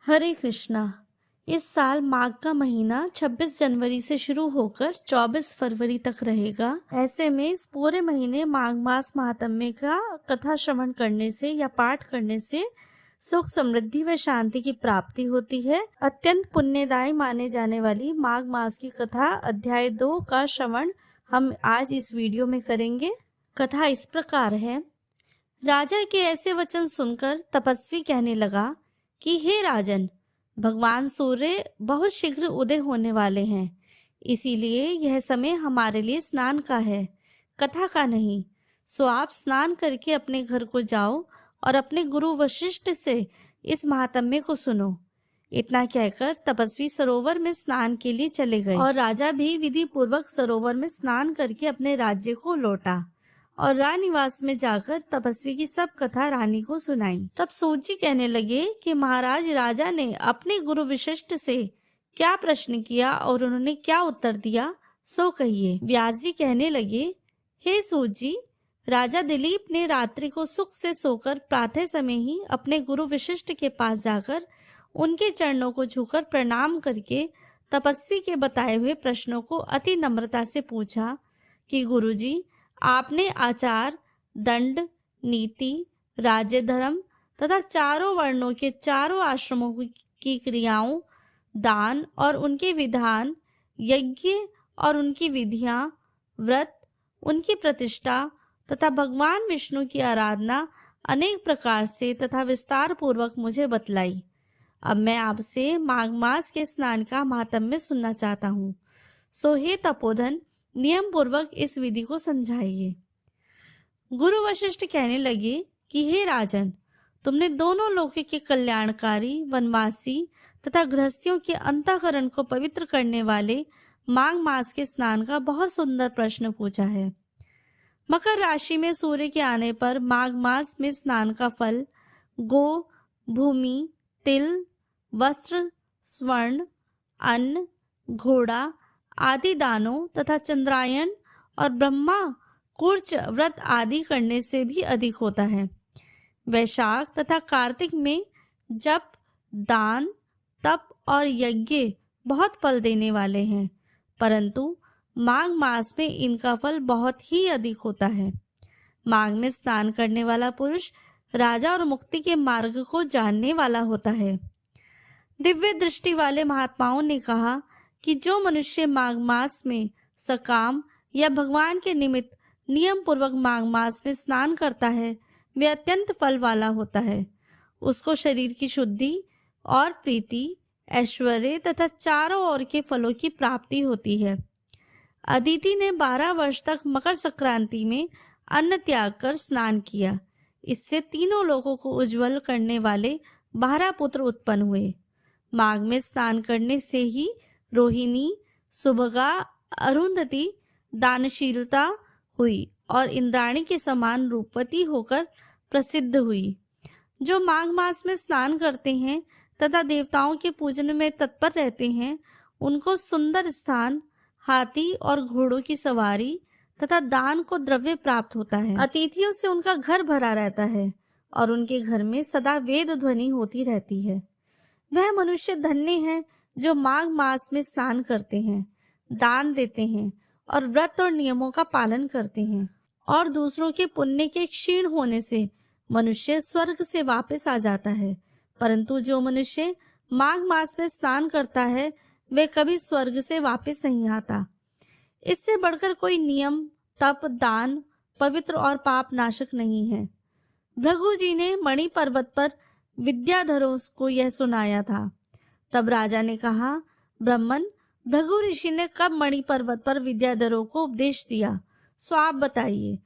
हरे कृष्णा। इस साल माघ का महीना 26 जनवरी से शुरू होकर 24 फरवरी तक रहेगा। ऐसे में इस पूरे महीने माघ मास महात्म्य का कथा श्रवण करने से या पाठ करने से सुख समृद्धि व शांति की प्राप्ति होती है। अत्यंत पुण्यदायी माने जाने वाली माघ मास की कथा अध्याय 2 का श्रवण हम आज इस वीडियो में करेंगे। कथा इस प्रकार है। राजा के ऐसे वचन सुनकर तपस्वी कहने लगा कि हे राजन, भगवान सूर्य बहुत शीघ्र उदय होने वाले हैं, इसीलिए यह समय हमारे लिए स्नान का है, कथा का नहीं। सो आप स्नान करके अपने घर को जाओ और अपने गुरु वशिष्ठ से इस महात्म्य को सुनो। इतना कहकर तपस्वी सरोवर में स्नान के लिए चले गए और राजा भी विधि पूर्वक सरोवर में स्नान करके अपने राज्य को लौटा और राजनिवास में जाकर तपस्वी की सब कथा रानी को सुनाई। तब सूत जी कहने लगे कि महाराज, राजा ने अपने गुरु वशिष्ठ से क्या प्रश्न किया और उन्होंने क्या उत्तर दिया, सो कहिए। व्यास जी कहने लगे, हे सूत जी, राजा दिलीप ने रात्रि को सुख से सोकर प्रातः समय ही अपने गुरु वशिष्ठ के पास जाकर उनके चरणों को छूकर प्रणाम करके तपस्वी के बताए हुए प्रश्नों को अति नम्रता से पूछा कि गुरुजी, आपने आचार, दंड, नीति, राज्य धर्म तथा चारों वर्णों के चारों आश्रमों की क्रियाओं, दान और उनके विधान, यज्ञ और उनकी विधियां, व्रत, उनकी प्रतिष्ठा तथा भगवान विष्णु की आराधना अनेक प्रकार से तथा विस्तार पूर्वक मुझे बतलाई। अब मैं आपसे माघ मास के स्नान का महात्म्य सुनना चाहता हूँ। सो हे तपोधन, नियम पूर्वक इस विधि को समझाइए। गुरु वशिष्ठ कहने लगे कि हे राजन, तुमने दोनों लोकों के कल्याणकारी, वनवासी तथा गृहस्थियों के अंतःकरण को पवित्र करने वाले माघ मास के स्नान का बहुत सुंदर प्रश्न पूछा है। मकर राशि में सूर्य के आने पर माघ मास में स्नान का फल गो, भूमि, तिल, वस्त्र, स्वर्ण, अन्न, घोड़ा आदि दानों तथा चंद्रायन और ब्रह्मा कुर्च व्रत आदि करने से भी अधिक होता है। वैशाख तथा कार्तिक में जप, दान, तप और यज्ञ बहुत फल देने वाले हैं, परंतु माघ मास में इनका फल बहुत ही अधिक होता है। माघ में स्नान करने वाला पुरुष राजा और मुक्ति के मार्ग को जानने वाला होता है। दिव्य दृष्टि वाले महात्माओं ने कहा कि जो मनुष्य माघ मास में सकाम या भगवान के निमित्त नियम पूर्वक माघ मास में स्नान करता है, वे अत्यंत फल वाला होता है। उसको शरीर की शुद्धि और प्रीति, ऐश्वर्य तथा चारों ओर के फलों की प्राप्ति होती है। अदिति ने 12 वर्ष तक मकर संक्रांति में अन्न त्याग कर स्नान किया। इससे तीनों लोगों को उज्जवल करने वाले 12 पुत्र उत्पन्न हुए। माघ में स्नान करने से ही रोहिणी, सुभगा, अरुंधति दानशीलता हुई और इंद्राणी के समान रूपवती होकर प्रसिद्ध हुई। जो माघ मास में स्नान करते हैं तथा देवताओं के पूजन में तत्पर रहते हैं, उनको सुंदर स्थान, हाथी और घोड़ों की सवारी तथा दान को द्रव्य प्राप्त होता है। अतिथियों से उनका घर भरा रहता है और उनके घर में सदा वेद ध्वनि होती रहती है। वह मनुष्य धन्य है जो माघ मास में स्नान करते हैं, दान देते हैं और व्रत और नियमों का पालन करते हैं। और दूसरों के पुण्य के क्षीण होने से मनुष्य स्वर्ग से वापस आ जाता है, परंतु जो मनुष्य माघ मास में स्नान करता है, वे कभी स्वर्ग से वापस नहीं आता। इससे बढ़कर कोई नियम, तप, दान पवित्र और पाप नाशक नहीं है। भृगु जी ने मणि पर्वत पर विद्याधरों को यह सुनाया था। तब राजा ने कहा, ब्राह्मण, भृगु ऋषि ने कब मणि पर्वत पर विद्याधरों को उपदेश दिया, सो आप बताइए।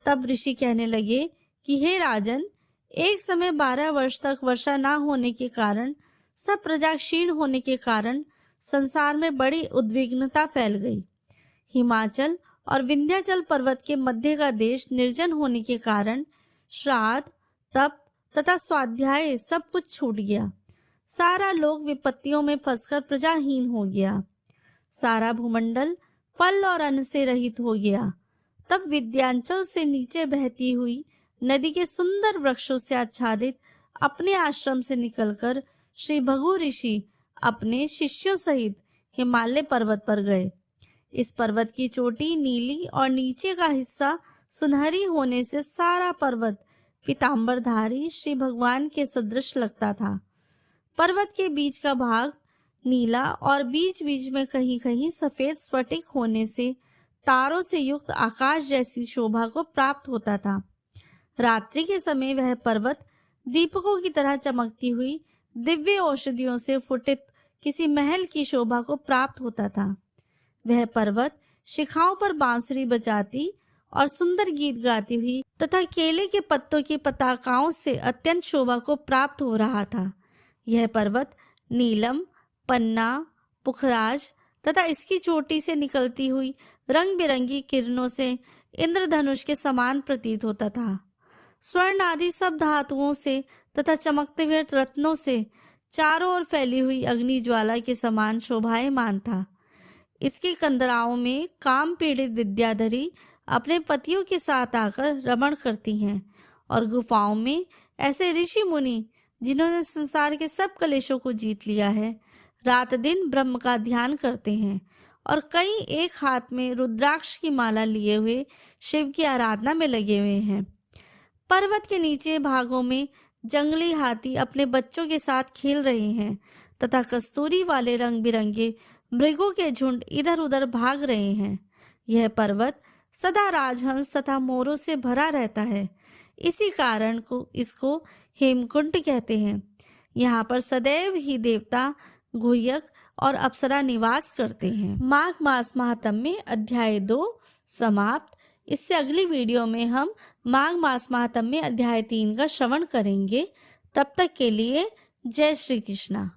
तब ऋषि कहने लगे कि हे राजन, एक समय 12 वर्ष तक वर्षा न होने के कारण, सब प्रजा क्षीण होने के कारण संसार में बड़ी उद्विग्नता फैल गई। हिमाचल और विंध्याचल पर्वत के मध्य का देश निर्जन होने के कारण श्राद्ध, तप तथा स्वाध्याय सब कुछ छूट गया। सारा लोक विपत्तियों में फंसकर प्रजाहीन हो गया। सारा भूमंडल फल और अन्न से रहित हो गया। तब विंध्याचल से नीचे बहती हुई नदी के सुंदर वृक्षों से आच्छादित अपने आश्रम से निकलकर श्री भृगु ऋषि अपने शिष्यों सहित हिमालय पर्वत पर गए। इस पर्वत की चोटी नीली और नीचे का हिस्सा सुनहरी होने से सारा पर्वत पीतांबरधारी श्री भगवान के सदृश लगता था। पर्वत के बीच का भाग नीला और बीच बीच में कहीं कहीं सफेद स्फटिक होने से तारों से युक्त आकाश जैसी शोभा को प्राप्त होता था। रात्रि के समय वह पर्वत दीपकों की तरह चमकती हुई दिव्य औषधियों से फुटित किसी महल की शोभा को प्राप्त होता था। वह पर्वत शिखाओं पर बांसुरी बजाती और सुंदर गीत गाती हुई तथा केले के पत्तों की पताकाओं से अत्यंत शोभा को प्राप्त हो रहा था। यह पर्वत नीलम, पन्ना, पुखराज तथा इसकी चोटी से निकलती हुई रंग बिरंगी किरणों से इंद्रधनुष के समान प्रतीत होता था। स्वर्ण आदि सब धातुओं से तथा चमकते हुए रत्नों से चारों ओर फैली हुई अग्नि ज्वाला के समान शोभायमान था। इसके कंदराओं में काम पीड़ित विद्याधरी अपने पतियों के साथ आकर रमण करती हैं और गुफाओं में ऐसे ऋषि मुनि जिन्होंने संसार के सब कलेशों को जीत लिया है, रात दिन ब्रह्म का ध्यान करते हैं और कई एक हाथ में रुद्राक्ष की माला लिए हुए शिव की आराधना में लगे हुए हैं। पर्वत के नीचे भागों में जंगली हाथी अपने बच्चों के साथ खेल रहे हैं तथा कस्तूरी वाले रंग बिरंगे मृगों के झुंड इधर उधर भाग रहे हैं। यह पर्वत सदा राजहंस तथा मोरों से भरा रहता है। इसी कारण को इसको हेमकुंड कहते हैं। यहाँ पर सदैव ही देवता, गुह्यक और अप्सरा निवास करते हैं। माघ मास महात्म्य अध्याय 2 समाप्त। इससे अगली वीडियो में हम माघ मास महात्म्य अध्याय 3 का श्रवण करेंगे। तब तक के लिए जय श्री कृष्णा।